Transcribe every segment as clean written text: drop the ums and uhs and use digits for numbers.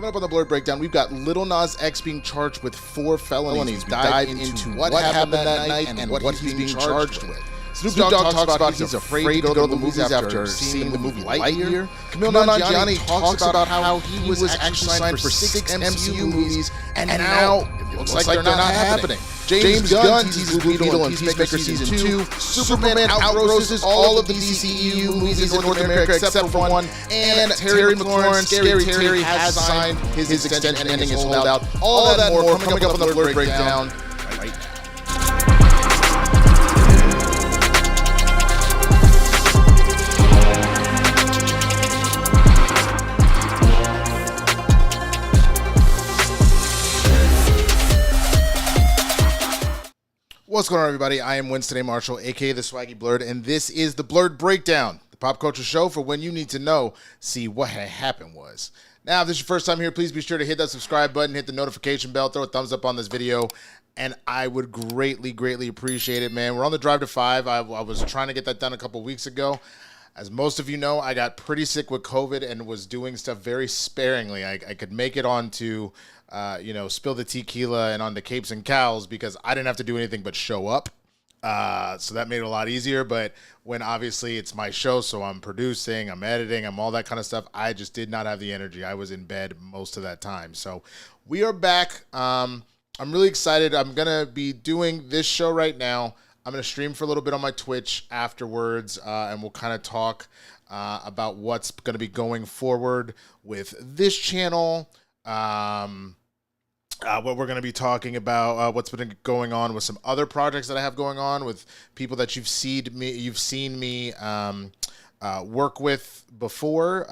Coming up on the Blerd Breakdown, we've got Lil Nas X being charged with 4 felonies. We dive into what happened that night and what he's being charged with. Snoop Dogg talks about he's afraid to go to the movies after seeing the movie Lightyear. Kumail Nanjiani talks about how he was actually signed for 6 MCU movies, and now it looks like they're not happening. James Gunn teases Beetle and Peacemaker Season 2. Superman outgrosses all of the DCEU movies in North America except for one. And Terry McLaurin, Scary Terry, has signed his extension ending his holdout. All that and more coming up on the Blerd Breakdown right now. What's going on, everybody? I am Winston A. Marshall, aka the Swaggy Blerd, and this is the Blerd Breakdown, the pop culture show for when you need to know, see what had happened was. Now, if this is your first time here, please be sure to hit that subscribe button, hit the notification bell, throw a thumbs up on this video, and I would greatly, greatly appreciate it, man. We're on the drive to 5. I was trying to get that done a couple weeks ago. As most of you know, I got pretty sick with COVID and was doing stuff very sparingly. I could make it onto, Spill the Tequila and on the Capes and Cows because I didn't have to do anything but show up. So that made it a lot easier. But when obviously it's my show, so I'm producing, I'm editing, I'm all that kind of stuff, I just did not have the energy. I was in bed most of that time. So we are back. I'm really excited. I'm going to be doing this show right now. I'm going to stream for a little bit on my Twitch afterwards, and we'll kind of talk about what's going to be going forward with this channel, what we're going to be talking about, what's been going on with some other projects that I have going on with people that you've seen me work with before,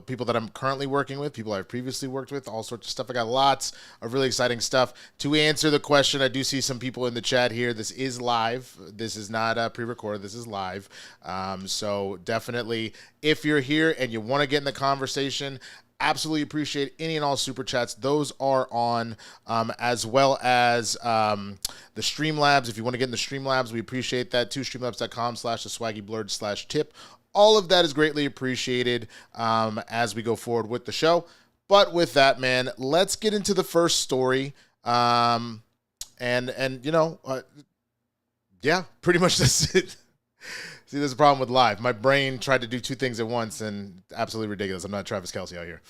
people that I'm currently working with, people I've previously worked with, all sorts of stuff. I got lots of really exciting stuff. To answer the question, I do see some people in the chat here. This is live. This is not pre-recorded. This is live. So definitely, if you're here and you want to get in the conversation, absolutely appreciate any and all super chats. Those are on, as well as the Streamlabs. If you want to get in the Streamlabs, we appreciate that too. Streamlabs.com/theswaggyblerd/tip. All of that is greatly appreciated as we go forward with the show. But with that, man, let's get into the first story. Yeah, pretty much that's it. See, there's a problem with live. My brain tried to do 2 things at once, and absolutely ridiculous. I'm not Travis Kelce out here.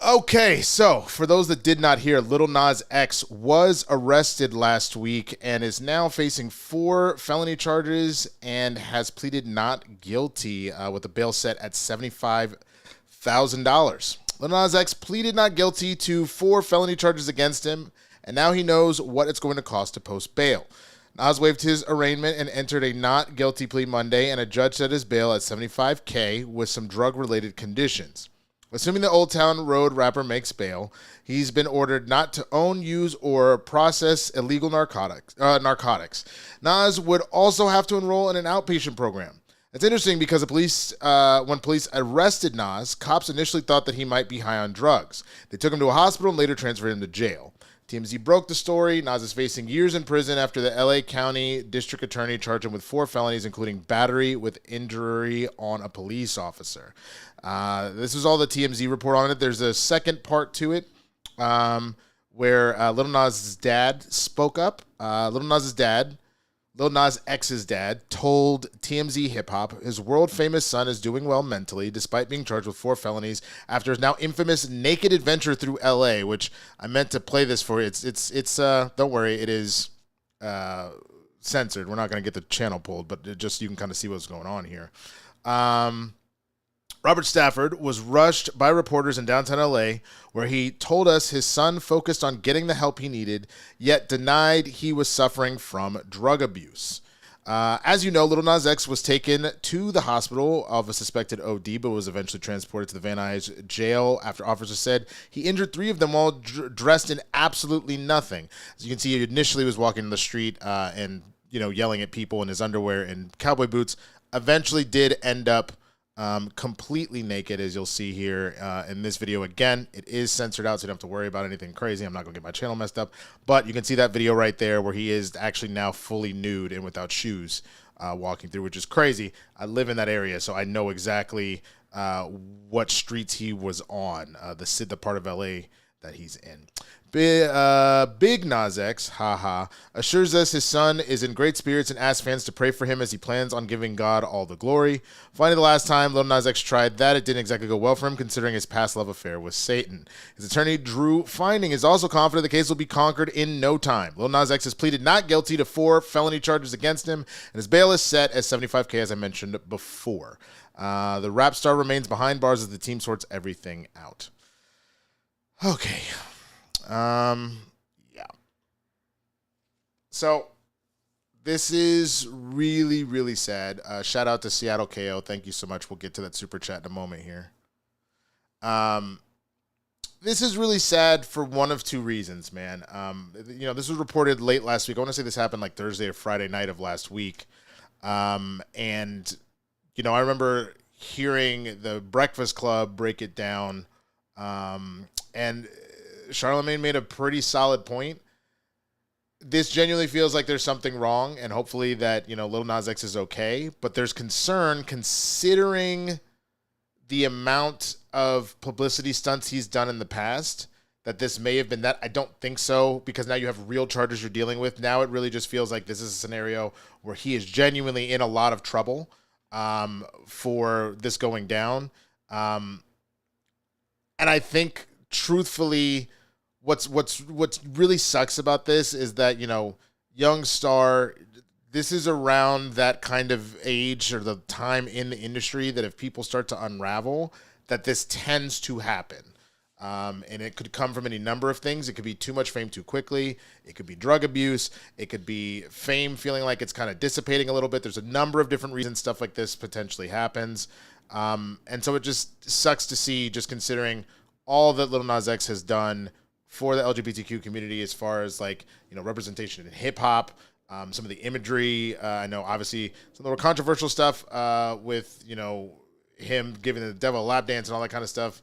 Okay, so for those that did not hear, Lil Nas X was arrested last week and is now facing 4 felony charges and has pleaded not guilty with a bail set at $75,000. Lil Nas X pleaded not guilty to 4 felony charges against him, and now he knows what it's going to cost to post bail. Nas waived his arraignment and entered a not guilty plea Monday, and a judge set his bail at $75K with some drug-related conditions. Assuming the Old Town Road rapper makes bail, he's been ordered not to own, use, or process illegal narcotics. Nas would also have to enroll in an outpatient program. It's interesting because the police, when police arrested Nas, cops initially thought that he might be high on drugs. They took him to a hospital and later transferred him to jail. TMZ broke the story. Nas is facing years in prison after the LA County District Attorney charged him with 4 felonies, including battery with injury on a police officer. This is all the TMZ report on it. There's a second part to it where Lil Nas' dad spoke up. Lil Nas X's dad told TMZ Hip Hop his world-famous son is doing well mentally despite being charged with 4 felonies after his now infamous naked adventure through LA, which I meant to play this for you. It's don't worry, it is censored. We're not going to get the channel pulled, but you can kind of see what's going on here. Robert Stafford was rushed by reporters in downtown LA, where he told us his son focused on getting the help he needed, yet denied he was suffering from drug abuse. As you know, Lil Nas X was taken to the hospital of a suspected OD, but was eventually transported to the Van Nuys jail after officers said he injured 3 of them while dressed in absolutely nothing. As you can see, he initially was walking in the street and yelling at people in his underwear and cowboy boots. Eventually did end up completely naked, as you'll see here in this video. Again, it is censored out, so you don't have to worry about anything crazy. I'm not going to get my channel messed up, but you can see that video right there where he is actually now fully nude and without shoes walking through, which is crazy. I live in that area, so I know exactly what streets he was on, the part of LA that he's in. Big Nas X, haha, assures us his son is in great spirits and asks fans to pray for him as he plans on giving God all the glory. Finally, the last time Lil Nas X tried that, it didn't exactly go well for him, considering his past love affair with Satan. His attorney, Drew Finding, is also confident the case will be conquered in no time. Lil Nas X has pleaded not guilty to 4 felony charges against him, and his bail is set at $75K, as I mentioned before. The rap star remains behind bars as the team sorts everything out. Okay. Yeah. So this is really, really sad. Shout out to Seattle KO. Thank you so much. We'll get to that super chat in a moment here. This is really sad for one of 2 reasons, man. This was reported late last week. I want to say this happened like Thursday or Friday night of last week. And I remember hearing the Breakfast Club break it down. And Charlamagne made a pretty solid point. This genuinely feels like there's something wrong, and hopefully that, Lil Nas X is okay. But there's concern considering the amount of publicity stunts he's done in the past, that this may have been that. I don't think so, because now you have real charges you're dealing with. Now it really just feels like this is a scenario where he is genuinely in a lot of trouble for this going down. And I think, truthfully, what's really sucks about this is that, young star, this is around that kind of age or the time in the industry that if people start to unravel, that this tends to happen. And it could come from any number of things. It could be too much fame too quickly. It could be drug abuse. It could be fame feeling like it's kind of dissipating a little bit. There's a number of different reasons stuff like this potentially happens. And so it just sucks to see, just considering all that Lil Nas X has done for the LGBTQ community as far as representation in hip hop, some of the imagery. I know obviously some of the more controversial stuff with, him giving the devil a lap dance and all that kind of stuff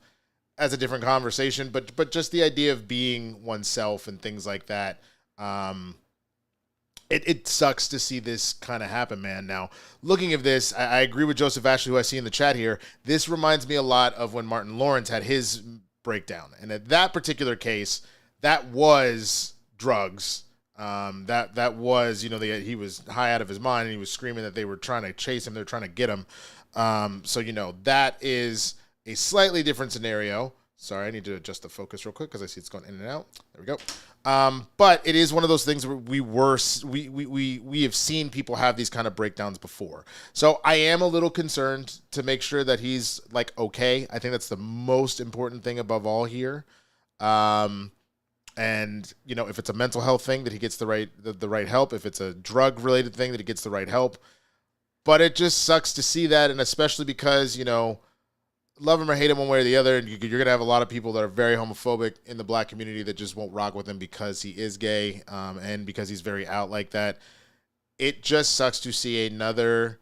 as a different conversation, but just the idea of being oneself and things like that. It sucks to see this kind of happen, man. Now, looking at this, I agree with Joseph Ashley, who I see in the chat here. This reminds me a lot of when Martin Lawrence had his breakdown. And at that particular case, that was drugs. That was, he was high out of his mind and he was screaming that they were trying to chase him. They're trying to get him. So, that is a slightly different scenario. Sorry, I need to adjust the focus real quick because I see it's going in and out. There we go. But it is one of those things where we have seen people have these kind of breakdowns before. So I am a little concerned to make sure that he's okay. I think that's the most important thing above all here. And if it's a mental health thing, that he gets the right help. If it's a drug related thing, that he gets the right help. But it just sucks to see that, and especially because love him or hate him one way or the other, and you're going to have a lot of people that are very homophobic in the black community that just won't rock with him because he is gay, and because he's very out like that. It just sucks to see another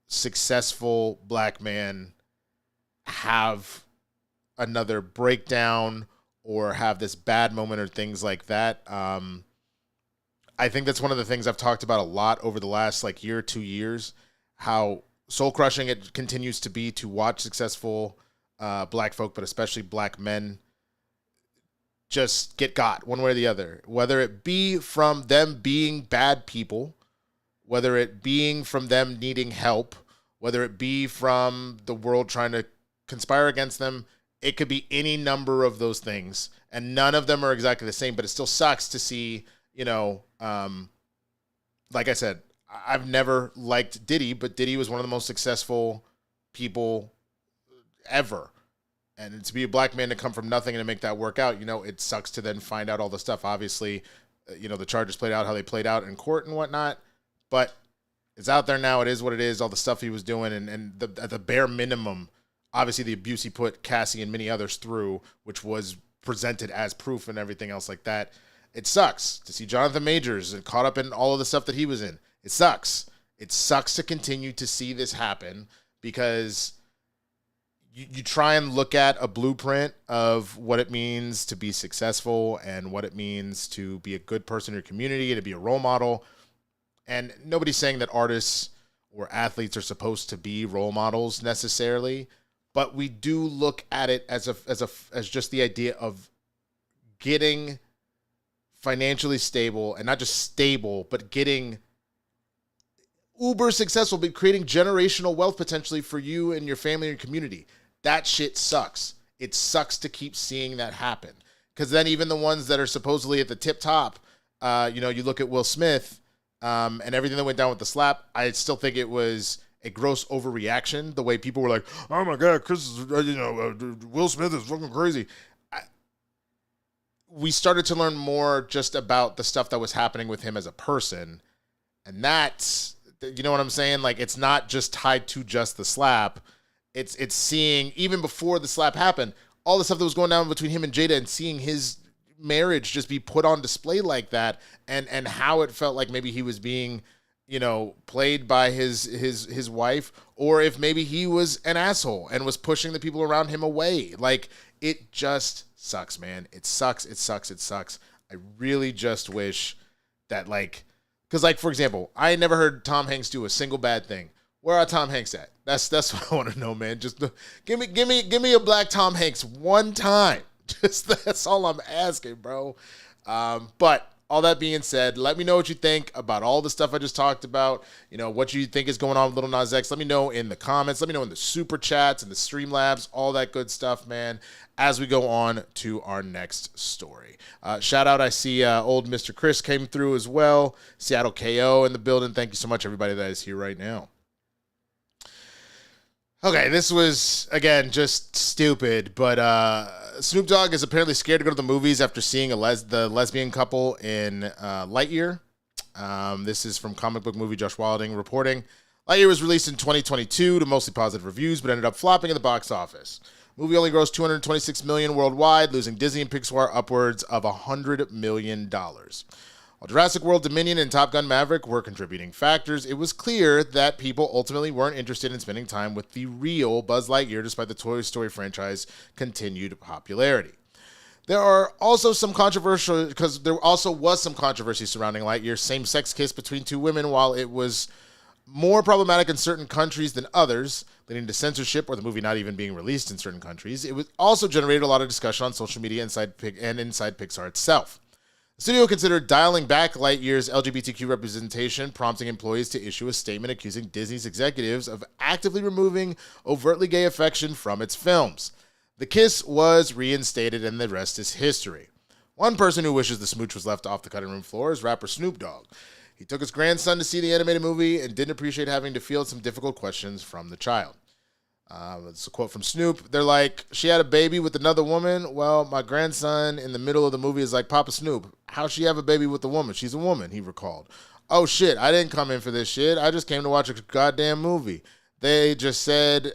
successful black man have another breakdown or have this bad moment or things like that. I think that's one of the things I've talked about a lot over the last year, 2 years, how soul crushing it continues to be to watch successful black folk, but especially black men, just get got one way or the other, whether it be from them being bad people, whether it being from them needing help, whether it be from the world trying to conspire against them. It could be any number of those things, and none of them are exactly the same, but it still sucks to see, like I said, I've never liked Diddy, but Diddy was one of the most successful people ever. And to be a black man to come from nothing and to make that work out, it sucks to then find out all the stuff. Obviously, the charges played out how they played out in court and whatnot, but it's out there now. It is what it is, all the stuff he was doing. And at the bare minimum, obviously the abuse he put Cassie and many others through, which was presented as proof and everything else like that. It sucks to see Jonathan Majors caught up in all of the stuff that he was in. It sucks. It sucks to continue to see this happen because you try and look at a blueprint of what it means to be successful and what it means to be a good person in your community and to be a role model. And nobody's saying that artists or athletes are supposed to be role models necessarily, but we do look at it as just the idea of getting financially stable, and not just stable, but getting uber successful, but creating generational wealth potentially for you and your family and community. That shit sucks. It sucks to keep seeing that happen. Because then even the ones that are supposedly at the tip top, you look at Will Smith and everything that went down with the slap, I still think it was a gross overreaction. The way people were like, oh my God, Will Smith is fucking crazy. We started to learn more just about the stuff that was happening with him as a person. And that's, you know what I'm saying? Like, it's not just tied to just the slap. It's seeing, even before the slap happened, all the stuff that was going down between him and Jada, and seeing his marriage just be put on display like that, and how it felt like maybe he was being, played by his wife, or if maybe he was an asshole and was pushing the people around him away. Like, it just sucks, man. It sucks. I really just wish that, because, for example, I never heard Tom Hanks do a single bad thing. Where are Tom Hanks at? That's what I want to know, man. Just give me a black Tom Hanks one time. Just that's all I'm asking, bro. But all that being said, let me know what you think about all the stuff I just talked about. What you think is going on with Lil Nas X. Let me know in the comments. Let me know in the super chats and the Streamlabs, all that good stuff, man, as we go on to our next story. Shout out, I see old Mr. Chris came through as well. Seattle KO in the building. Thank you so much, everybody that is here right now. Okay, this was, again, just stupid, but Snoop Dogg is apparently scared to go to the movies after seeing the lesbian couple in Lightyear. This is from Comic Book Movie Josh Wilding reporting. Lightyear was released in 2022 to mostly positive reviews, but ended up flopping at the box office. Movie only grossed $226 million worldwide, losing Disney and Pixar upwards of $100 million. While Jurassic World Dominion and Top Gun Maverick were contributing factors, it was clear that people ultimately weren't interested in spending time with the real Buzz Lightyear despite the Toy Story franchise continued popularity. There was also some controversy surrounding Lightyear's same-sex kiss between two women. While it was more problematic in certain countries than others, leading to censorship or the movie not even being released in certain countries, it was also generated a lot of discussion on social media inside Pixar itself. The studio considered dialing back Lightyear's LGBTQ representation, prompting employees to issue a statement accusing Disney's executives of actively removing overtly gay affection from its films. The kiss was reinstated, and the rest is history. One person who wishes the smooch was left off the cutting room floor is rapper Snoop Dogg. He took his grandson to see the animated movie and didn't appreciate having to field some difficult questions from the child. It's a quote from Snoop. They're like, she had a baby with another woman. Well, my grandson in the middle of the movie is like, Papa Snoop, how'd she have a baby with a woman? She's a woman, he recalled. Oh, shit, I didn't come in for this shit. I just came to watch a goddamn movie. They just said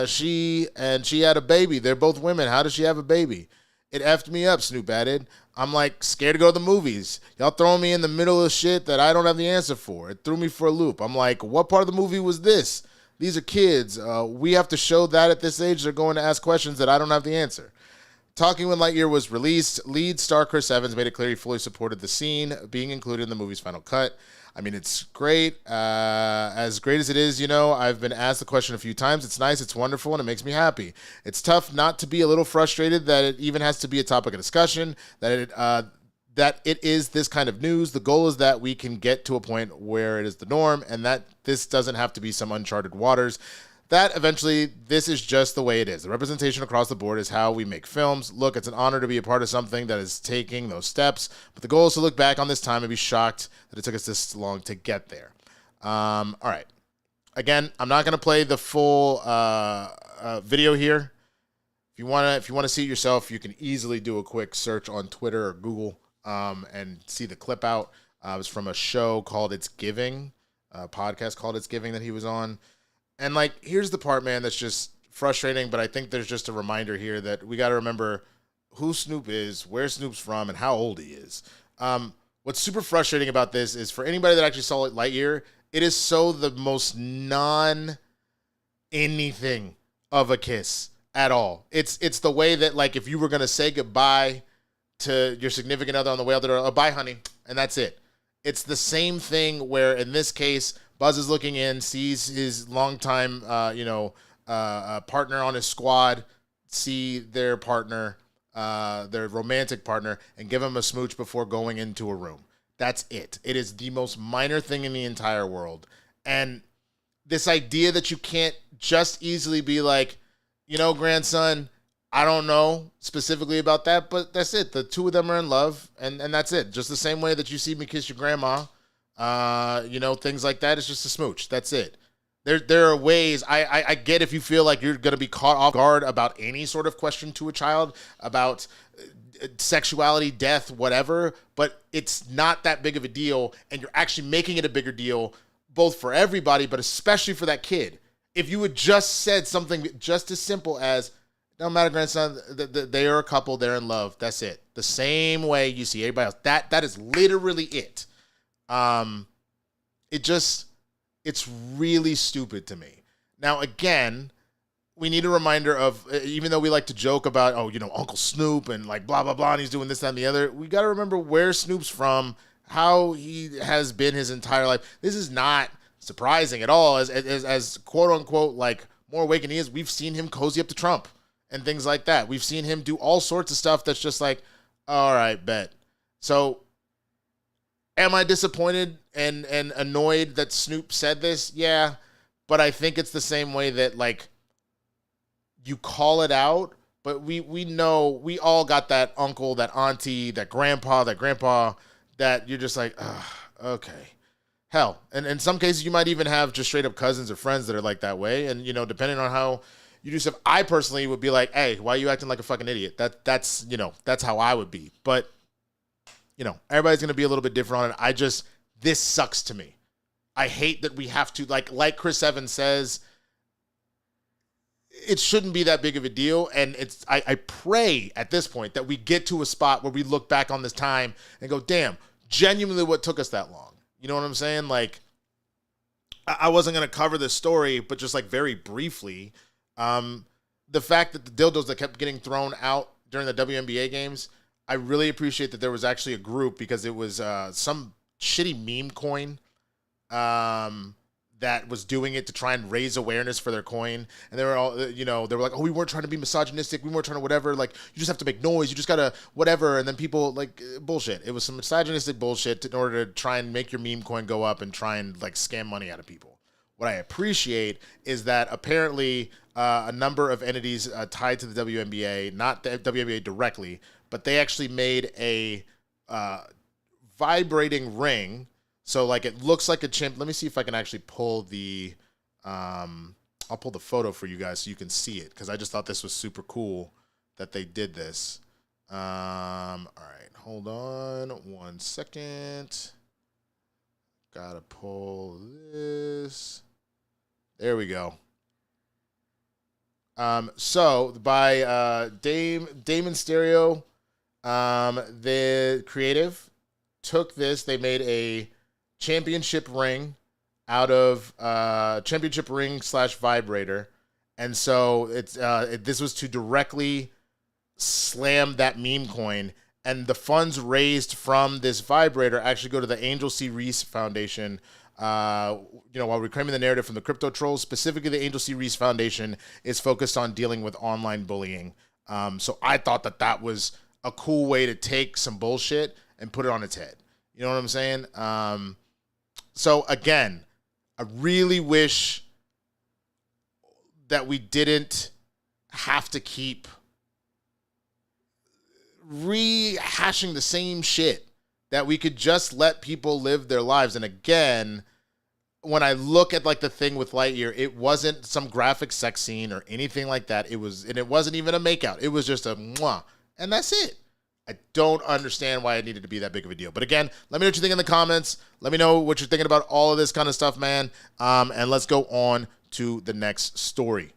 she had a baby. They're both women. How does she have a baby? It effed me up, Snoop added. I'm like scared to go to the movies. Y'all throwing me in the middle of shit that I don't have the answer for. It threw me for a loop. I'm like, what part of the movie was this? These are kids. We have to show that at this age they're going to ask questions that I don't have the answer. Talking when Lightyear was released, lead star Chris Evans made it clear he fully supported the scene being included in the movie's final cut. I mean, it's great. As great as it is, I've been asked the question a few times. It's nice, it's wonderful, and it makes me happy. It's tough not to be a little frustrated that it even has to be a topic of discussion, that it is this kind of news. The goal is that we can get to a point where it is the norm and that this doesn't have to be some uncharted waters. That eventually, this is just the way it is. The representation across the board is how we make films. Look, it's an honor to be a part of something that is taking those steps, but the goal is to look back on this time and be shocked that it took us this long to get there. All right. Again, I'm not going to play the full video here. If you want to see it yourself, you can easily do a quick search on Twitter or Google and see the clip out. It was from a show called It's Giving, a podcast called It's Giving that he was on. And, here's the part, man, that's just frustrating, but I think there's just a reminder here that we got to remember who Snoop is, where Snoop's from, and how old he is. What's super frustrating about this is for anybody that actually saw Lightyear, it is so the most non-anything of a kiss at all. It's the way that, if you were going to say goodbye to your significant other on the way out the door, oh, bye, honey, and that's it. It's the same thing where, in this case, Buzz is looking in, sees his longtime, partner on his squad, see their partner, their romantic partner, and give him a smooch before going into a room. That's it. It is the most minor thing in the entire world. And this idea that you can't just easily be like, grandson, I don't know specifically about that, but that's it. The two of them are in love, and that's it. Just the same way that you see me kiss your grandma, things like that. It's just a smooch. That's it. There are ways. I get if you feel like you're going to be caught off guard about any sort of question to a child about sexuality, death, whatever, but it's not that big of a deal, and you're actually making it a bigger deal both for everybody, but especially for that kid. If you had just said something just as simple as, "Don't matter, grandson, they are a couple, they're in love," that's it. The same way you see everybody else. That is literally it. It's really stupid to me. Now, again, we need a reminder of, even though we like to joke about, Uncle Snoop and like blah, blah, blah, and he's doing this, that, and the other, we got to remember where Snoop's from, how he has been his entire life. This is not surprising at all. As quote unquote, like more awakened he is, we've seen him cozy up to Trump and things like that. We've seen him do all sorts of stuff that's just like, all right, bet. So am I disappointed and annoyed that Snoop said this? Yeah, but I think it's the same way that like you call it out, but we know we all got that uncle, that auntie, that grandpa that you're just like, okay. Hell, and in some cases you might even have just straight up cousins or friends that are like that way, and depending on how you do stuff, I personally would be like, hey, why are you acting like a fucking idiot? That's how I would be, but everybody's gonna be a little bit different on it. This sucks to me. I hate that we have to like Chris Evans says, it shouldn't be that big of a deal. And I pray at this point that we get to a spot where we look back on this time and go, damn, genuinely what took us that long? You know what I'm saying? Like, I wasn't going to cover this story, but just like very briefly, the fact that the dildos that kept getting thrown out during the WNBA games, I really appreciate that there was actually a group, because it was some shitty meme coin that was doing it to try and raise awareness for their coin. And they were all, they were like, oh, we weren't trying to be misogynistic. We weren't trying to whatever. Like, you just have to make noise. You just got to whatever. And then people like bullshit. It was some misogynistic bullshit in order to try and make your meme coin go up and try and like scam money out of people. What I appreciate is that apparently a number of entities tied to the WNBA, not the WNBA directly, but they actually made a vibrating ring. So like it looks like a chimp. Let me see if I can actually pull the I'll pull the photo for you guys so you can see it, because I just thought this was super cool that they did this. All right, hold on 1 second. Gotta pull this. There we go. So by Damon Stereo, the creative took this. They made a championship ring out of championship ring / vibrator, and so it's this was to directly slam that meme coin, and the funds raised from this vibrator actually go to the Angel C. Reese Foundation. While reclaiming the narrative from the crypto trolls, specifically the Angel C. Reese Foundation is focused on dealing with online bullying. So I thought that was a cool way to take some bullshit and put it on its head. You know what I'm saying? So again, I really wish that we didn't have to keep rehashing the same shit, that we could just let people live their lives. And again, when I look at like the thing with Lightyear, it wasn't some graphic sex scene or anything like that. It wasn't even a makeout. It was just a mwah, and that's it. I don't understand why it needed to be that big of a deal. But again, let me know what you think in the comments. Let me know what you're thinking about all of this kind of stuff, man. And let's go on to the next story.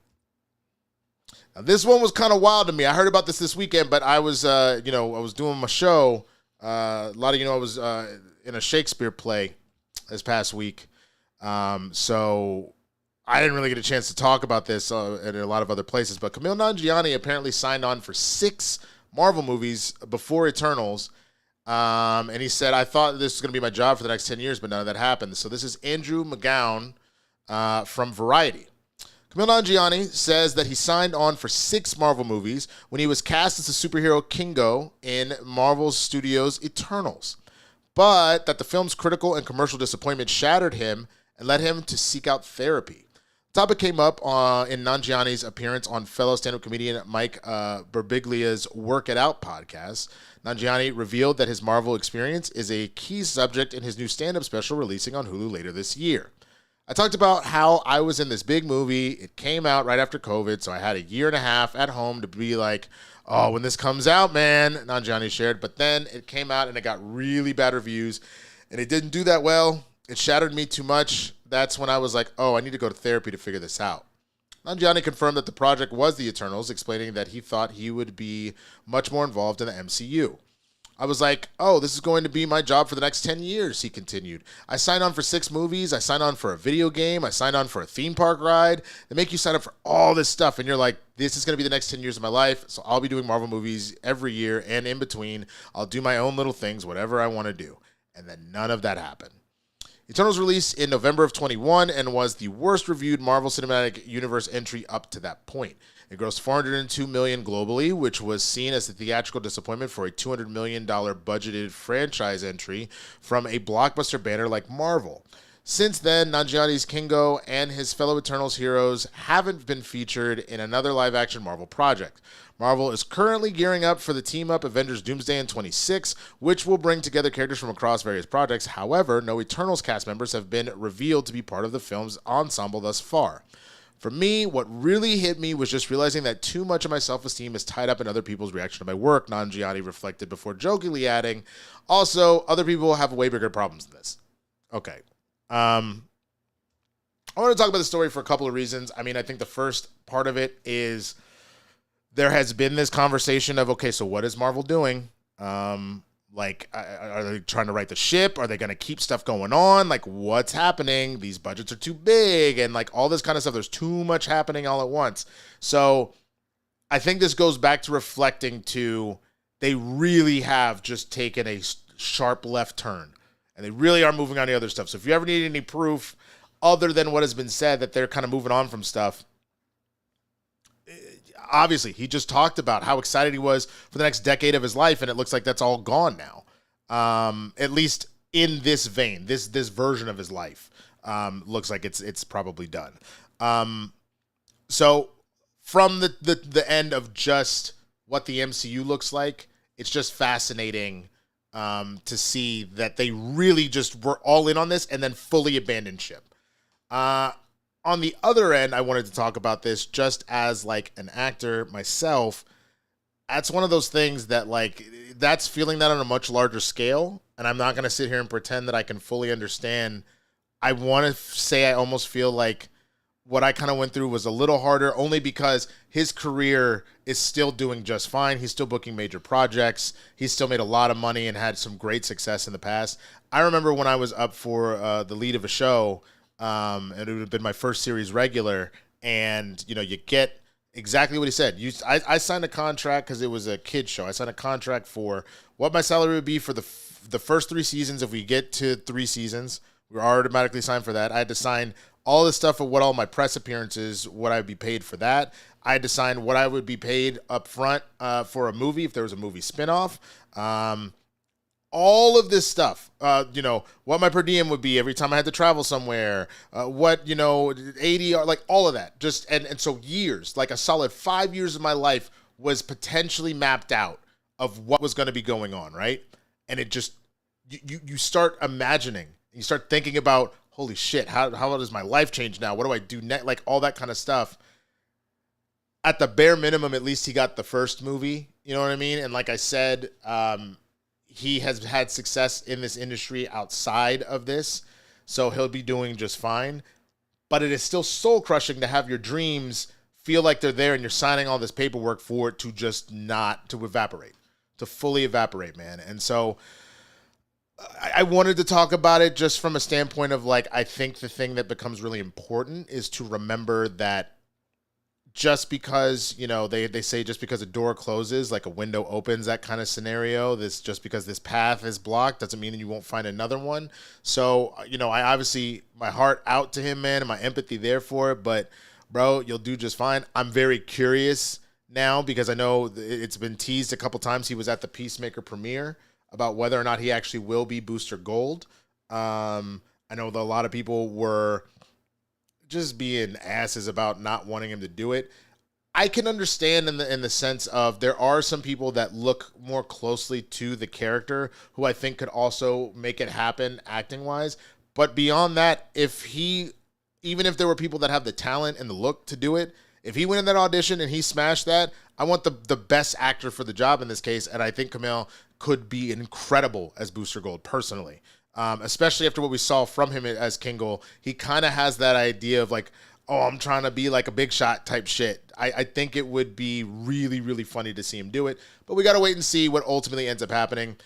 Now, this one was kind of wild to me. I heard about this weekend, but I was, I was doing my show. A lot of I was in a Shakespeare play this past week. So I didn't really get a chance to talk about this in a lot of other places. But Kumail Nanjiani apparently signed on for 6 Marvel movies before Eternals. And he said, I thought this was going to be my job for the next 10 years, but none of that happened. So this is Andrew McGowan from Variety. Kumail Nanjiani says that he signed on for 6 Marvel movies when he was cast as the superhero Kingo in Marvel Studios' Eternals, but that the film's critical and commercial disappointment shattered him and led him to seek out therapy. The topic came up in Nanjiani's appearance on fellow stand-up comedian Mike Birbiglia's Work It Out podcast. Nanjiani revealed that his Marvel experience is a key subject in his new stand-up special releasing on Hulu later this year. I talked about how I was in this big movie. It came out right after COVID, so I had a year and a half at home to be like, oh, when this comes out, man, Nanjiani shared. But then it came out and it got really bad reviews, and it didn't do that well. It shattered me too much. That's when I was like, oh, I need to go to therapy to figure this out. Nanjiani confirmed that the project was the Eternals, explaining that he thought he would be much more involved in the MCU. I was like, oh, this is going to be my job for the next 10 years, he continued. I signed on for 6 movies. I signed on for a video game. I signed on for a theme park ride. They make you sign up for all this stuff, and you're like, this is going to be the next 10 years of my life, so I'll be doing Marvel movies every year, and in between, I'll do my own little things, whatever I want to do. And then none of that happened. Eternals released in November of 21 and was the worst reviewed Marvel Cinematic Universe entry up to that point. It grossed $402 million globally, which was seen as a theatrical disappointment for a $200 million budgeted franchise entry from a blockbuster banner like Marvel. Since then, Nanjiani's Kingo and his fellow Eternals heroes haven't been featured in another live-action Marvel project. Marvel is currently gearing up for the team-up Avengers Doomsday in 26, which will bring together characters from across various projects. However, no Eternals cast members have been revealed to be part of the film's ensemble thus far. For me, what really hit me was just realizing that too much of my self-esteem is tied up in other people's reaction to my work, Nanjiani reflected before jokingly adding, also, other people have way bigger problems than this. Okay. I want to talk about the story for a couple of reasons. I mean, I think the first part of it is there has been this conversation of, okay, so what is Marvel doing? Like, are they trying to right the ship? Are they going to keep stuff going on? Like, what's happening? These budgets are too big and, like, all this kind of stuff. There's too much happening all at once. So I think this goes back to reflecting to they really have just taken a sharp left turn. And they really are moving on to other stuff. So if you ever need any proof other than what has been said that they're kind of moving on from stuff, obviously, he just talked about how excited he was for the next decade of his life, and it looks like that's all gone now. At least in this vein, this version of his life looks like it's probably done. So from the end of just what the MCU looks like, it's just fascinating to see that they really just were all in on this and then fully abandoned ship. On the other end, I wanted to talk about this just as, like, an actor myself. That's one of those things that, like, that's feeling that on a much larger scale, and I'm not going to sit here and pretend that I can fully understand. I want to say I almost feel like what I kind of went through was a little harder, only because his career is still doing just fine. He's still booking major projects. He's still made a lot of money and had some great success in the past. I remember when I was up for the lead of a show, and it would have been my first series regular, and you get exactly what he said. I signed a contract because it was a kid show. I signed a contract for what my salary would be for the first 3 seasons. If we get to 3 seasons, we were automatically signed for that. I had to sign all the stuff of what all my press appearances, what I would be paid for that. I had to sign what I would be paid up front for a movie if there was a movie spinoff. All of this stuff, what my per diem would be every time I had to travel somewhere, what, ADR, like all of that. Just, and so years, like a solid 5 years of my life was potentially mapped out of what was going to be going on, right? And it just, you start imagining, you start thinking about, holy shit, how does my life change now? What do I do next? Like all that kind of stuff. At the bare minimum, at least he got the first movie, you know what I mean? And like I said, he has had success in this industry outside of this, so he'll be doing just fine. But it is still soul-crushing to have your dreams feel like they're there and you're signing all this paperwork for it to just not, to evaporate, to fully evaporate, man. And so I wanted to talk about it just from a standpoint of, like, I think the thing that becomes really important is to remember that just because, they say just because a door closes, like a window opens, that kind of scenario, just because this path is blocked doesn't mean you won't find another one. So, I obviously, my heart out to him, man, and my empathy there for it, but bro, you'll do just fine. I'm very curious now because I know it's been teased a couple times. He was at the Peacemaker premiere about whether or not he actually will be Booster Gold. I know that a lot of people were just being asses about not wanting him to do it. I can understand in the sense of there are some people that look more closely to the character who I think could also make it happen acting wise. But beyond that, even if there were people that have the talent and the look to do it, if he went in that audition and he smashed that, I want the best actor for the job in this case. And I think Kumail could be incredible as Booster Gold personally. Especially after what we saw from him as Kingle. He kind of has that idea of like, oh, I'm trying to be like a big shot type shit. I think it would be really, really funny to see him do it. But we got to wait and see what ultimately ends up happening.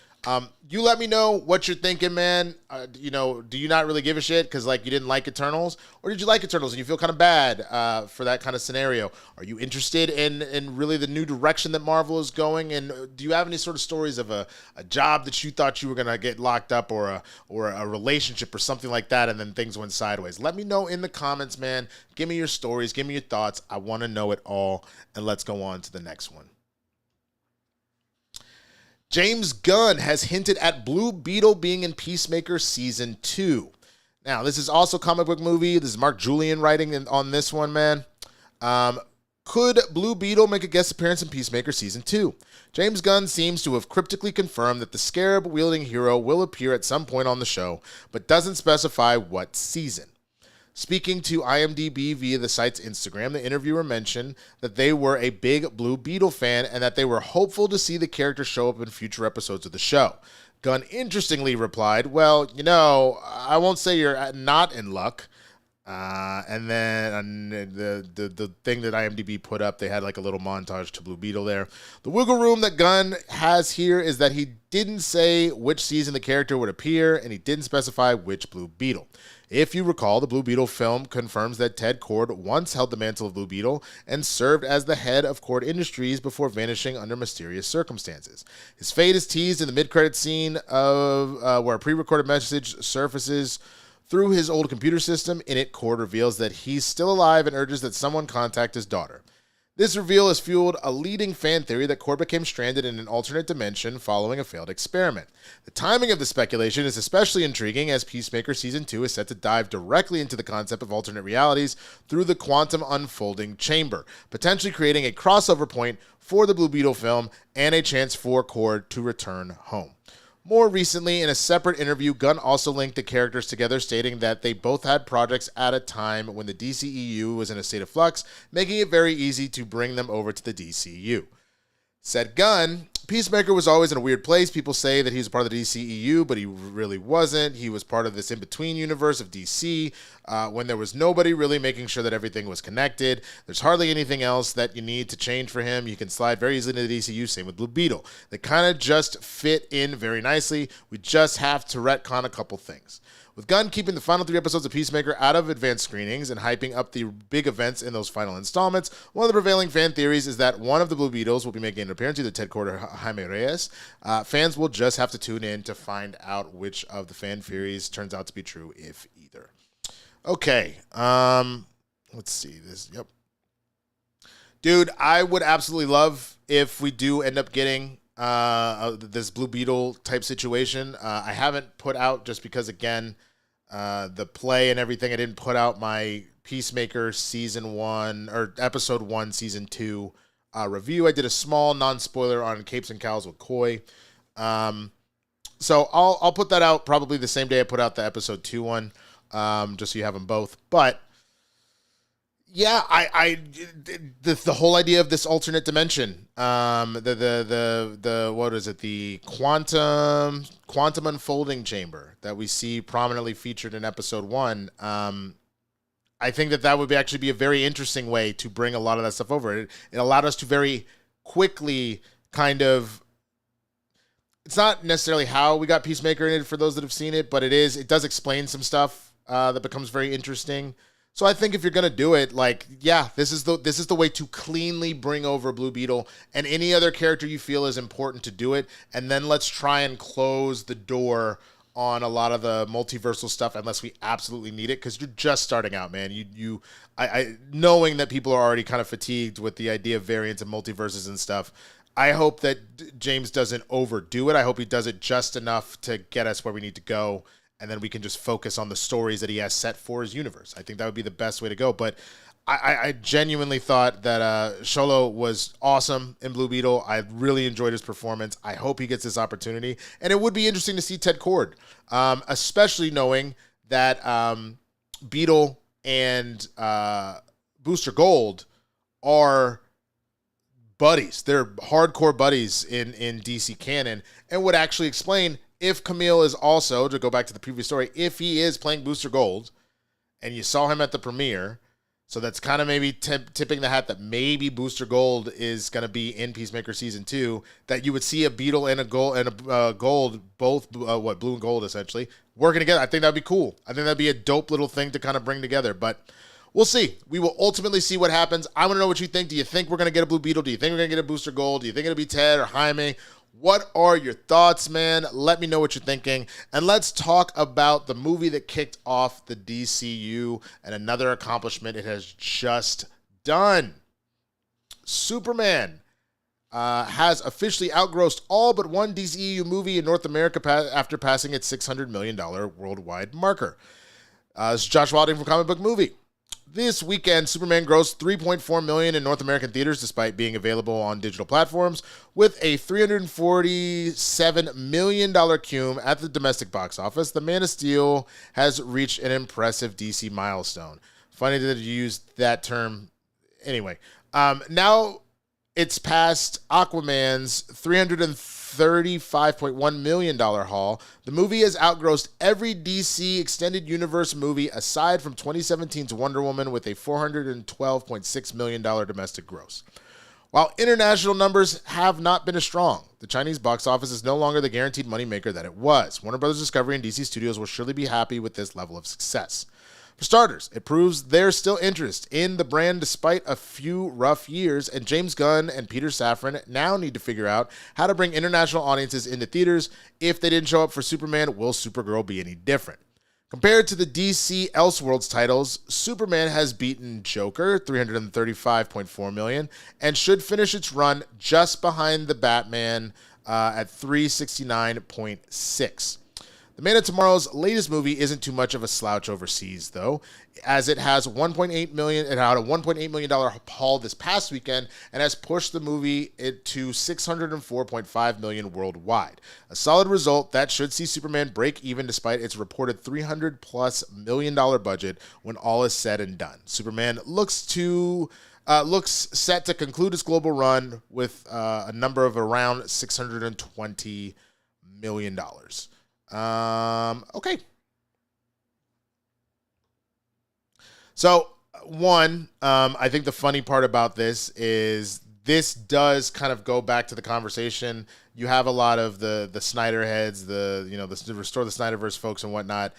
You let me know what you're thinking, man. Do you not really give a shit because like you didn't like Eternals, or did you like Eternals and you feel kind of bad for that kind of scenario? Are you interested in really the new direction that Marvel is going? And do you have any sort of stories of a job that you thought you were gonna get locked up, or a relationship or something like that, and then things went sideways? Let me know in the comments, man. Give me your stories. Give me your thoughts. I want to know it all. And let's go on to the next one. James Gunn has hinted at Blue Beetle being in Peacemaker Season 2. Now, this is also a comic book movie. This is Mark Julian writing on this one, man. Could Blue Beetle make a guest appearance in Peacemaker Season 2? James Gunn seems to have cryptically confirmed that the scarab-wielding hero will appear at some point on the show, but doesn't specify what season. Speaking to IMDb via the site's Instagram, the interviewer mentioned that they were a big Blue Beetle fan and that they were hopeful to see the character show up in future episodes of the show. Gunn interestingly replied, well, I won't say you're not in luck. And then the thing that IMDb put up, they had like a little montage to Blue Beetle there. The wiggle room that Gunn has here is that he didn't say which season the character would appear, and he didn't specify which Blue Beetle. If you recall, the Blue Beetle film confirms that Ted Kord once held the mantle of Blue Beetle and served as the head of Kord Industries before vanishing under mysterious circumstances. His fate is teased in the mid-credit scene of where a pre-recorded message surfaces through his old computer system. In it, Kord reveals that he's still alive and urges that someone contact his daughter. This reveal has fueled a leading fan theory that Kord became stranded in an alternate dimension following a failed experiment. The timing of the speculation is especially intriguing as Peacemaker Season 2 is set to dive directly into the concept of alternate realities through the quantum unfolding chamber, potentially creating a crossover point for the Blue Beetle film and a chance for Kord to return home. More recently, in a separate interview, Gunn also linked the characters together, stating that they both had projects at a time when the DCEU was in a state of flux, making it very easy to bring them over to the DCEU. Said Gunn, Peacemaker was always in a weird place. People say that he was part of the DCEU, but he really wasn't. He was part of this in-between universe of DC when there was nobody really making sure that everything was connected. There's hardly anything else that you need to change for him. You can slide very easily into the DCU, same with Blue Beetle. They kind of just fit in very nicely. We just have to retcon a couple things. With Gunn keeping the final 3 episodes of Peacemaker out of advanced screenings and hyping up the big events in those final installments, one of the prevailing fan theories is that one of the Blue Beetles will be making an appearance, either Ted Kord or Jaime Reyes. Fans will just have to tune in to find out which of the fan theories turns out to be true, if either. Okay, let's see this. Yep. Dude, I would absolutely love if we do end up getting this Blue Beetle type situation. I haven't put out, just because, again, the play and everything, I didn't put out my Peacemaker Season 1 or Episode 1 Season 2 review. I did a small non-spoiler on Capes and Cows with Koi. So I'll put that out probably the same day I put out the Episode 2 one, just so you have them both. But yeah, the whole idea of this alternate dimension, the what is it? The quantum unfolding chamber that we see prominently featured in Episode 1. I think that would actually be a very interesting way to bring a lot of that stuff over. It allowed us to very quickly kind of. It's not necessarily how we got Peacemaker in it for those that have seen it, but it does explain some stuff that becomes very interesting. So I think if you're gonna do it, like, yeah, this is the way to cleanly bring over Blue Beetle and any other character you feel is important to do it, and then let's try and close the door on a lot of the multiversal stuff unless we absolutely need it, because you're just starting out, man. I knowing that people are already kind of fatigued with the idea of variants and multiverses and stuff. I hope that James doesn't overdo it. I hope he does it just enough to get us where we need to go, and then we can just focus on the stories that he has set for his universe. I think that would be the best way to go. But I genuinely thought that Xolo was awesome in Blue Beetle. I really enjoyed his performance. I hope he gets this opportunity. And it would be interesting to see Ted Kord, especially knowing that Beetle and Booster Gold are buddies. They're hardcore buddies in DC canon, and would actually explain if Kumail is also, to go back to the previous story, if he is playing Booster Gold and you saw him at the premiere, so that's kind of maybe tipping the hat that maybe Booster Gold is going to be in Peacemaker Season 2, that you would see a Beetle and a Gold, both, blue and gold essentially, working together. I think that would be cool. I think that would be a dope little thing to kind of bring together, but we'll see. We will ultimately see what happens. I want to know what you think. Do you think we're going to get a Blue Beetle? Do you think we're going to get a Booster Gold? Do you think it'll be Ted or Jaime? What are your thoughts, man? Let me know what you're thinking. And let's talk about the movie that kicked off the DCU and another accomplishment it has just done. Superman has officially outgrossed all but one DCEU movie in North America after passing its $600 million worldwide marker. This is Josh Wilding from Comic Book Movie. This weekend, Superman grossed $3.4 million in North American theaters despite being available on digital platforms, with a $347 million cum at the domestic box office. The Man of Steel has reached an impressive DC milestone. Funny that you used that term. Anyway, now it's past Aquaman's $335.1 million haul. The movie has outgrossed every DC Extended Universe movie aside from 2017's Wonder Woman with a $412.6 million domestic gross. While international numbers have not been as strong, the Chinese box office is no longer the guaranteed moneymaker that it was. Warner Bros. Discovery and DC Studios will surely be happy with this level of success. For starters, it proves there's still interest in the brand despite a few rough years, and James Gunn and Peter Safran now need to figure out how to bring international audiences into theaters. If they didn't show up for Superman, will Supergirl be any different? Compared to the DC Elseworlds titles, Superman has beaten Joker, $335.4 million, and should finish its run just behind the Batman at $369.6. The Man of Tomorrow's latest movie isn't too much of a slouch overseas, though, as it has $1.8 million. It had a $1.8 million haul this past weekend and has pushed the movie to $604.5 million worldwide. A solid result that should see Superman break even despite its reported $300+ million budget when all is said and done. Superman looks set to conclude its global run with a number of around $620 million. Okay. So, I think the funny part about this is this does kind of go back to the conversation. You have a lot of the Snyder heads, the Restore the Snyderverse folks and whatnot,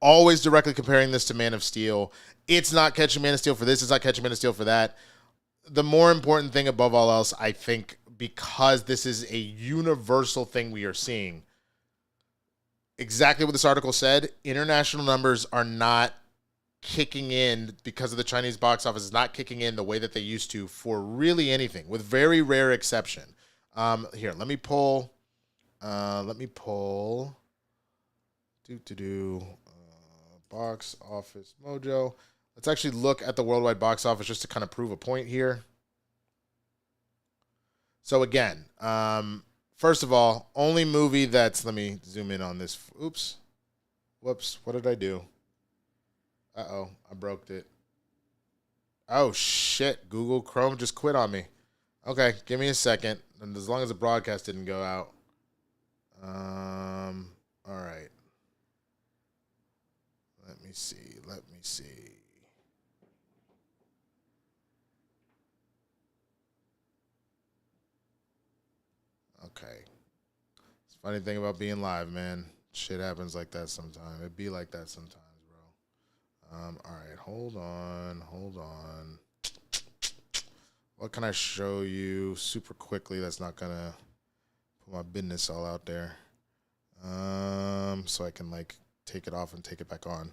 always directly comparing this to Man of Steel. It's not catching Man of Steel for this. It's not catching Man of Steel for that. The more important thing above all else, I think, because this is a universal thing we are seeing, exactly what this article said, international numbers are not kicking in because of the Chinese box office. Is not kicking in the way that they used to for really anything, with very rare exception. Here, let me pull box office mojo. Let's actually look at the worldwide box office just to kind of prove a point here. So again, first of all, only movie that's, let me zoom in on this. Oops. Whoops. What did I do? Uh-oh. I broke it. Oh, shit. Google Chrome just quit on me. Okay. Give me a second. And as long as the broadcast didn't go out. All right. Let me see. Okay. Funny thing about being live, man. Shit happens like that sometimes. It be like that sometimes, bro. All right, hold on. What can I show you super quickly that's not going to put my business all out there? So I can, like, take it off and take it back on.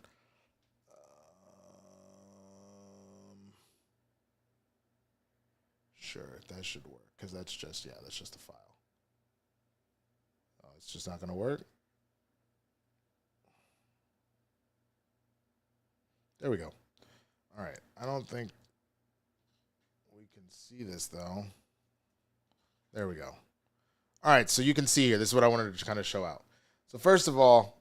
Sure, that should work, because that's just the file. Oh, it's just not going to work? There we go. All right, I don't think we can see this, though. There we go. All right, so you can see here. This is what I wanted to kind of show out. So first of all,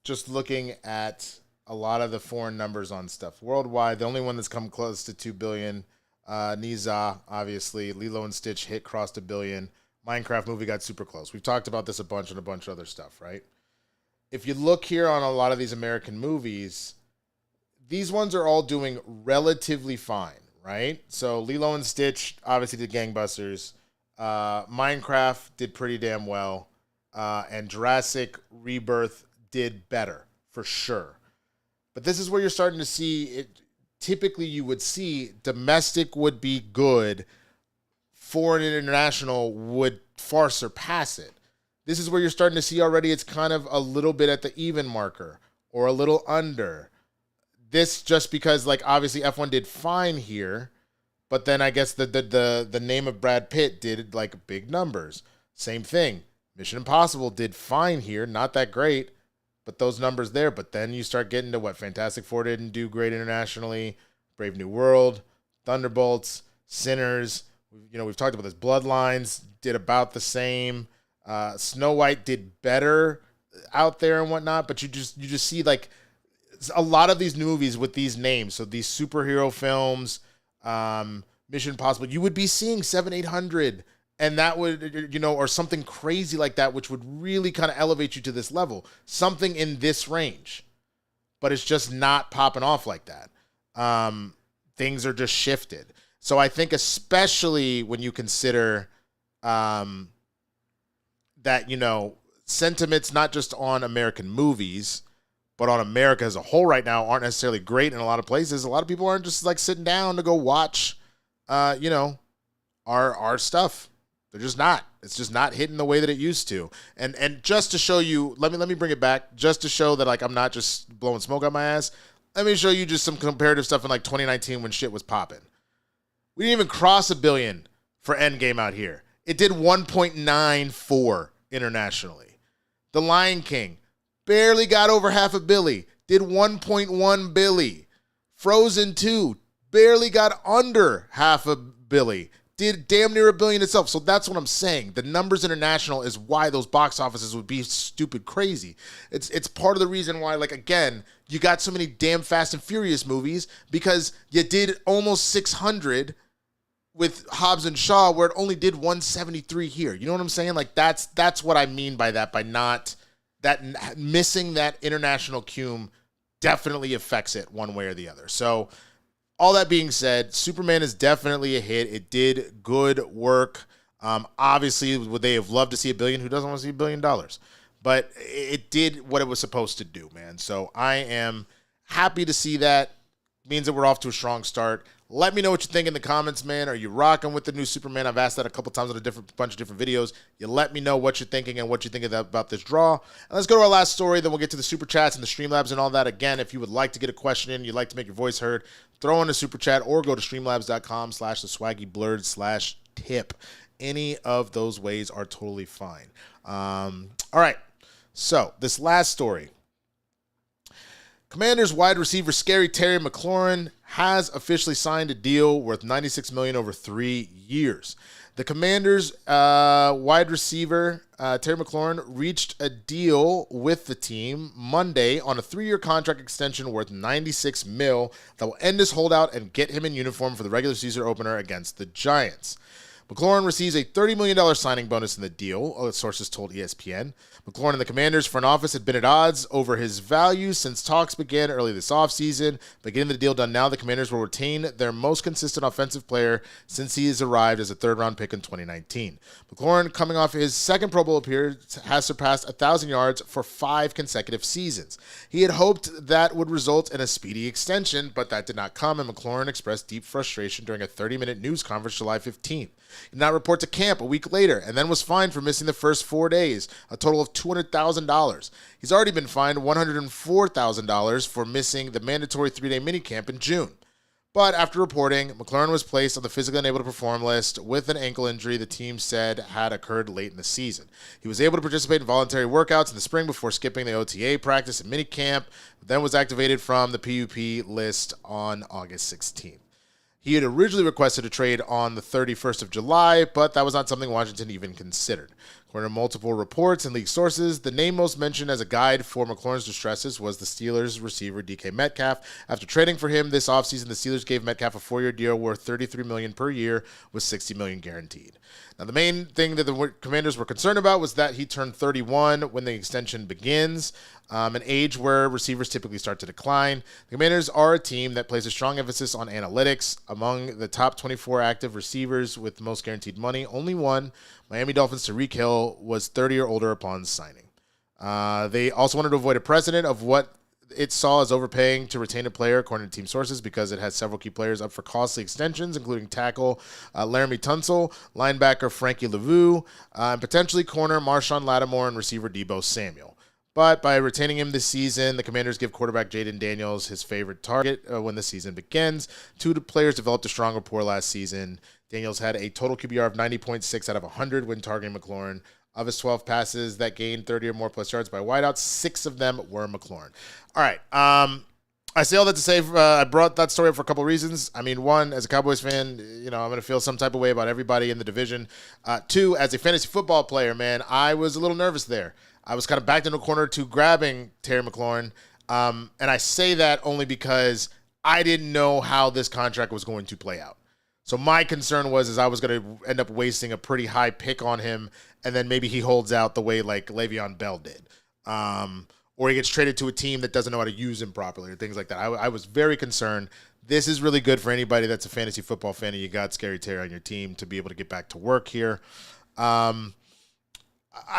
just looking at a lot of the foreign numbers on stuff. Worldwide, the only one that's come close to 2 billion, Niza, obviously. Lilo and Stitch crossed 1 billion. Minecraft movie got super close. We've talked about this a bunch and a bunch of other stuff, right? If you look here on a lot of these American movies, these ones are all doing relatively fine, right? So Lilo and Stitch obviously did gangbusters. Minecraft did pretty damn well. And Jurassic Rebirth did better, for sure. But this is where you're starting to see it. Typically, you would see domestic would be good. Foreign and international would far surpass it. This is where you're starting to see already it's kind of a little bit at the even marker or a little under. This just because, like, obviously F1 did fine here, but then I guess the name of Brad Pitt did, like, big numbers. Same thing. Mission Impossible did fine here, not that great, but those numbers there. But then you start getting to what Fantastic Four didn't do great internationally, Brave New World, Thunderbolts, Sinners. You know, we've talked about this. Bloodlines did about the same. Snow White did better out there and whatnot, but you just see, like, a lot of these movies with these names. So these superhero films, Mission Impossible, you would be seeing 700-800. And that would, you know, or something crazy like that, which would really kind of elevate you to this level. Something in this range. But it's just not popping off like that. Things are just shifted. So I think especially when you consider that, you know, sentiments not just on American movies, but on America as a whole right now aren't necessarily great in a lot of places. A lot of people aren't just, like, sitting down to go watch, you know, our stuff. They're just not. It's just not hitting the way that it used to. And just to show you, let me bring it back, just to show that, like, I'm not just blowing smoke out my ass. Let me show you just some comparative stuff in, like, 2019 when shit was popping. We didn't even cross 1 billion for Endgame out here. It did 1.94 internationally. The Lion King barely got over half a billy. Did 1.1 billy. Frozen 2 barely got under half a billy. Did damn near 1 billion itself. So that's what I'm saying. The numbers international is why those box offices would be stupid crazy. It's part of the reason why, like, again, you got so many damn Fast and Furious movies, because you did almost 600 with Hobbs and Shaw, where it only did 173 here. You know what I'm saying? Like, that's what I mean by that, by not that missing that international cume definitely affects it one way or the other. So all that being said, Superman is definitely a hit. It did good work. Obviously, would they have loved to see 1 billion? Who doesn't want to see $1 billion? But it did what it was supposed to do, man. So I am happy to see that. Means that we're off to a strong start. Let me know what you think in the comments, man. Are you rocking with the new Superman? I've asked that a couple times on a bunch of different videos. You let me know what you're thinking and what you think about this draw. And let's go to our last story. Then we'll get to the Super Chats and the Streamlabs and all that. Again, if you would like to get a question in, you'd like to make your voice heard, throw in a Super Chat or go to streamlabs.com/theswaggyblerd/tip. Any of those ways are totally fine. All right. So this last story. Commanders wide receiver Scary Terry McLaurin has officially signed a deal worth $96 million over 3 years. The Commanders wide receiver Terry McLaurin reached a deal with the team Monday on a 3-year contract extension worth $96 million that will end his holdout and get him in uniform for the regular season opener against the Giants. McLaurin receives a $30 million signing bonus in the deal, sources told ESPN. McLaurin and the Commanders' front office had been at odds over his value since talks began early this offseason. By getting the deal done now, the Commanders will retain their most consistent offensive player since he has arrived as a third-round pick in 2019. McLaurin, coming off his second Pro Bowl appearance, has surpassed 1,000 yards for 5 consecutive seasons. He had hoped that would result in a speedy extension, but that did not come, and McLaurin expressed deep frustration during a 30-minute news conference July 15th. He did not report to camp a week later and then was fined for missing the first 4 days, a total of $200,000. He's already been fined $104,000 for missing the mandatory 3-day minicamp in June. But after reporting, McLaurin was placed on the physically unable to perform list with an ankle injury the team said had occurred late in the season. He was able to participate in voluntary workouts in the spring before skipping the OTA practice and minicamp, then was activated from the PUP list on August 16th. He had originally requested a trade on the 31st of July, but that was not something Washington even considered. According to multiple reports and league sources, the name most mentioned as a guide for McLaurin's distresses was the Steelers receiver DK Metcalf. After trading for him this offseason, the Steelers gave Metcalf a 4-year deal worth $33 million per year with $60 million guaranteed. Now, the main thing that the Commanders were concerned about was that he turned 31 when the extension begins, an age where receivers typically start to decline. The Commanders are a team that places a strong emphasis on analytics. Among the top 24 active receivers with the most guaranteed money, only one, Miami Dolphins' Tyreek Hill, was 30 or older upon signing. They also wanted to avoid a precedent of what it saw as overpaying to retain a player, according to team sources, because it has several key players up for costly extensions, including tackle Laramie Tunsil, linebacker Frankie Lavu, and potentially corner Marshawn Lattimore and receiver Deebo Samuel. But by retaining him this season, the Commanders give quarterback Jaden Daniels his favorite target when the season begins. 2 players developed a strong rapport last season. Daniels had a total QBR of 90.6 out of 100 when targeting McLaurin. Of his 12 passes that gained 30 or more plus yards by wideouts, 6 of them were McLaurin. All right. I say all that to say I brought that story up for a couple of reasons. I mean, 1, as a Cowboys fan, I'm going to feel some type of way about everybody in the division. 2, as a fantasy football player, man, I was a little nervous there. I was kind of backed into a corner to grabbing Terry McLaurin. And I say that only because I didn't know how this contract was going to play out. So my concern was I was going to end up wasting a pretty high pick on him, and then maybe he holds out the way like Le'Veon Bell did. Or he gets traded to a team that doesn't know how to use him properly or things like that. I was very concerned. This is really good for anybody that's a fantasy football fan and you got Scary Terry on your team to be able to get back to work here. I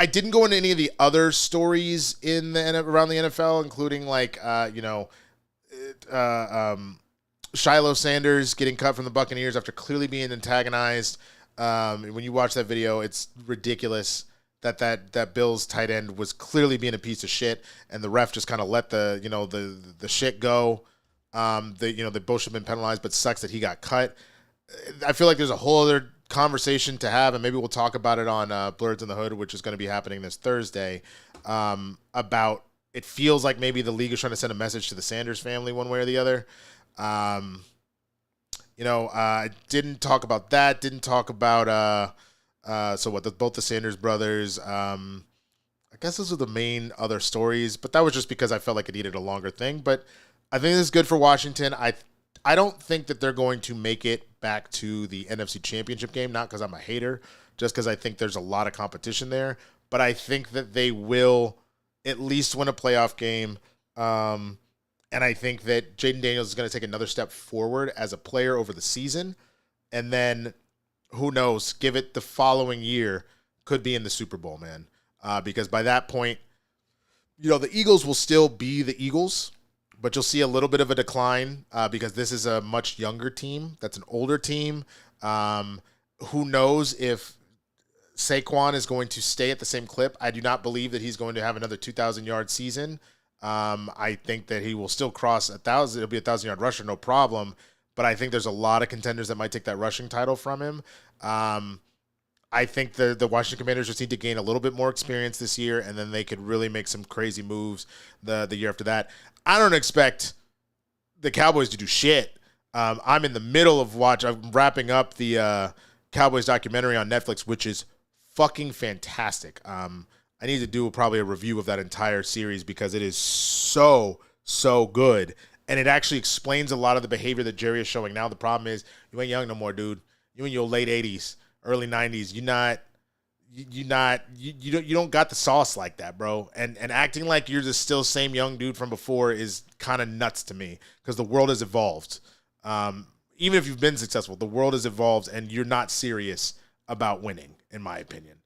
didn't go into any of the other stories around the NFL, including Shiloh Sanders getting cut from the Buccaneers after clearly being antagonized. When you watch that video, it's ridiculous that Bills tight end was clearly being a piece of shit, and the ref just kind of let the shit go. They both should have been penalized, but sucks that he got cut. I feel like there's a whole other conversation to have, and maybe we'll talk about it on Blerds in the Hood, which is going to be happening this Thursday, about it feels like maybe the league is trying to send a message to the Sanders family one way or the other. I didn't talk about that. Didn't talk about both the Sanders brothers. I guess those are the main other stories, but that was just because I felt like it needed a longer thing. But I think this is good for Washington. I don't think that they're going to make it back to the NFC Championship game, not because I'm a hater, just because I think there's a lot of competition there. But I think that they will at least win a playoff game. And I think that Jaden Daniels is going to take another step forward as a player over the season. And then, who knows, give it the following year, could be in the Super Bowl, man. Because by that point, the Eagles will still be the Eagles, but you'll see a little bit of a decline because this is a much younger team. That's an older team. Who knows if Saquon is going to stay at the same clip. I do not believe that he's going to have another 2,000-yard season. I think that he will still cross 1,000. It'll be a 1,000-yard rusher, no problem. But I think there's a lot of contenders that might take that rushing title from him. I think the Washington Commanders just need to gain a little bit more experience this year, and then they could really make some crazy moves the year after that. I don't expect the Cowboys to do shit. I'm in the middle of I'm wrapping up the Cowboys documentary on Netflix, which is fucking fantastic. I need to do probably a review of that entire series because it is so good. And it actually explains a lot of the behavior that Jerry is showing now. The problem is you ain't young no more, dude. You in your late 80s, early 90s, you don't got the sauce like that, bro. And acting like you're the still same young dude from before is kind of nuts to me, because the world has evolved. Even if you've been successful, the world has evolved, and you're not serious about winning, in my opinion.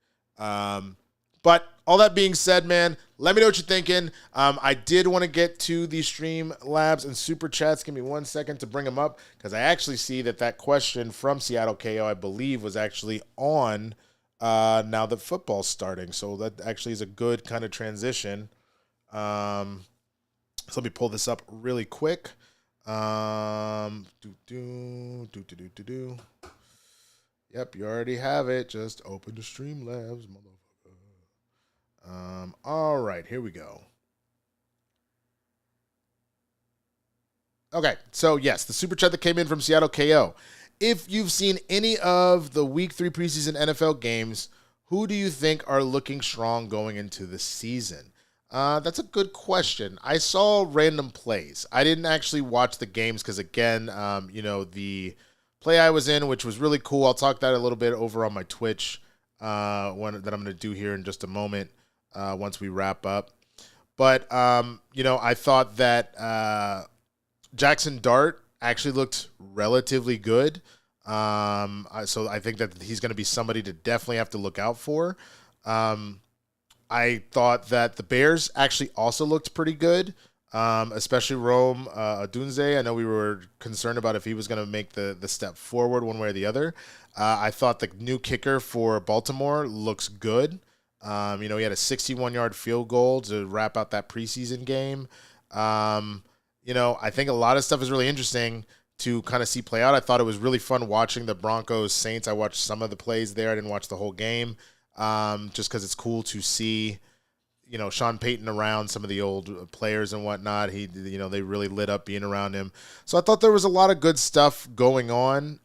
But all that being said, man, let me know what you're thinking. I did want to get to the Streamlabs and Super Chats. Give me 1 second to bring them up, because I actually see that question from Seattle KO, I believe, was actually on now that football's starting. So that actually is a good kind of transition. So let me pull this up really quick. Yep, you already have it. Just open the Streamlabs, motherfucker. All right, here we go. Okay, so yes, the super chat that came in from Seattle KO. If you've seen any of the Week 3 preseason NFL games, who do you think are looking strong going into the season? That's a good question. I saw random plays. I didn't actually watch the games because, again, the play I was in, which was really cool. I'll talk that a little bit over on my Twitch that I'm going to do here in just a moment once we wrap up. But, I thought that Jackson Dart actually looked relatively good. So I think that he's going to be somebody to definitely have to look out for. I thought that the Bears actually also looked pretty good, especially Rome Odunze. I know we were concerned about if he was going to make the step forward one way or the other. I thought the new kicker for Baltimore looks good. He had a 61-yard field goal to wrap out that preseason game. I think a lot of stuff is really interesting to kind of see play out. I thought it was really fun watching the Broncos Saints. I watched some of the plays there. I didn't watch the whole game, just because it's cool to see, Sean Payton around some of the old players and whatnot. They really lit up being around him. So I thought there was a lot of good stuff going on.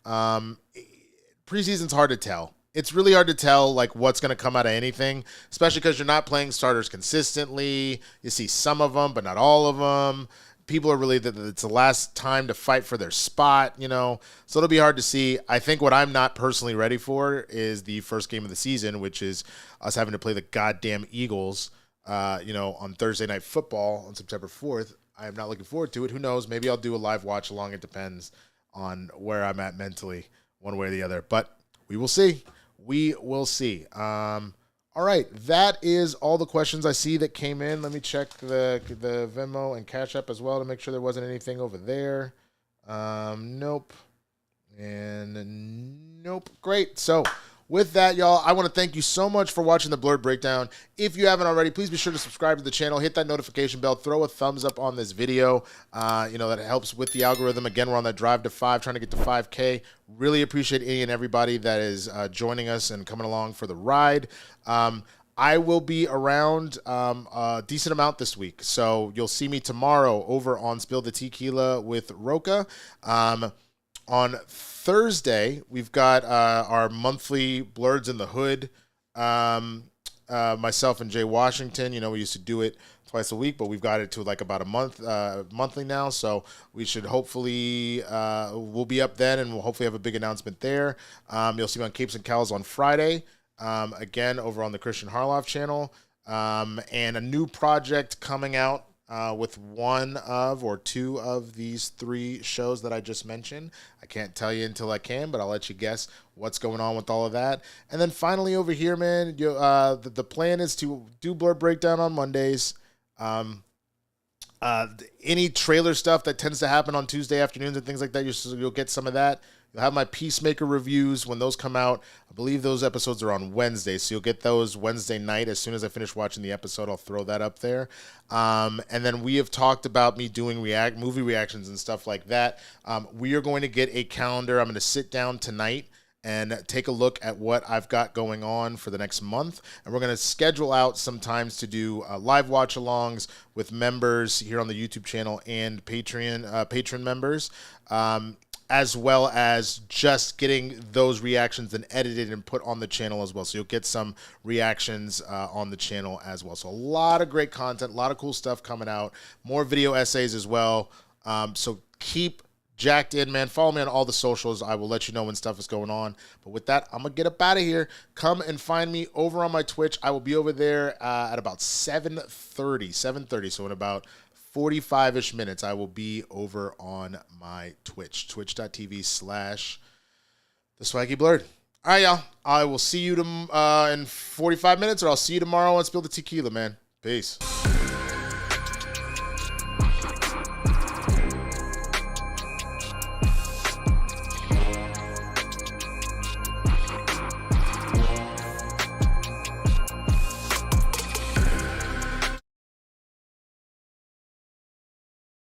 Preseason's hard to tell. It's really hard to tell what's going to come out of anything, especially because you're not playing starters consistently. You see some of them, but not all of them. People are really that it's the last time to fight for their spot, so it'll be hard to see. I think what I'm not personally ready for is the first game of the season, which is us having to play the goddamn Eagles, on Thursday Night Football on September 4th. I am not looking forward to it. Who knows? Maybe I'll do a live watch along. It depends on where I'm at mentally, one way or the other. But we will see. We will see. All right, that is all the questions I see that came in. Let me check the Venmo and Cash App as well to make sure there wasn't anything over there. Nope. And nope. Great. So with that, y'all, I want to thank you so much for watching the Blerd Breakdown. If you haven't already, please be sure to subscribe to the channel. Hit that notification bell. Throw a thumbs up on this video. That helps with the algorithm. Again, we're on that drive to 5, trying to get to 5K. Really appreciate any and everybody that is joining us and coming along for the ride. I will be around a decent amount this week. So you'll see me tomorrow over on Spill the Tequila with Roca. On Thursday, we've got our monthly Blerds in the Hood. Myself and Jay Washington, we used to do it twice a week, but we've got it to about a monthly now. So we should hopefully, we'll be up then, and we'll hopefully have a big announcement there. You'll see me on Capes and Cows on Friday, again, over on the Christian Harloff channel, and a new project coming out with one of or two of these 3 shows that I just mentioned. I can't tell you until I can, but I'll let you guess what's going on with all of that. And then finally over here, man, the plan is to do Blerd Breakdown on Mondays. Any trailer stuff that tends to happen on Tuesday afternoons and things like that, you'll get some of that. You'll have my Peacemaker reviews when those come out. I believe those episodes are on Wednesday, so you'll get those Wednesday night. As soon as I finish watching the episode, I'll throw that up there. And then we have talked about me doing movie reactions and stuff like that. We are going to get a calendar. I'm going to sit down tonight and take a look at what I've got going on for the next month. And we're going to schedule out some times to do live watch-alongs with members here on the YouTube channel and patron members, as well as just getting those reactions and edited and put on the channel as well. So you'll get some reactions on the channel as well. So a lot of great content, a lot of cool stuff coming out, more video essays as well. So keep jacked in, man. Follow me on all the socials. I will let you know when stuff is going on. But with that, I'm going to get up out of here. Come and find me over on my Twitch. I will be over there at about 7:30. So in about 45-ish minutes, I will be over on my Twitch, twitch.tv/theswaggyblerd. All right, y'all. I will see you in 45 minutes, or I'll see you tomorrow on Spill the Tequila, man. Peace.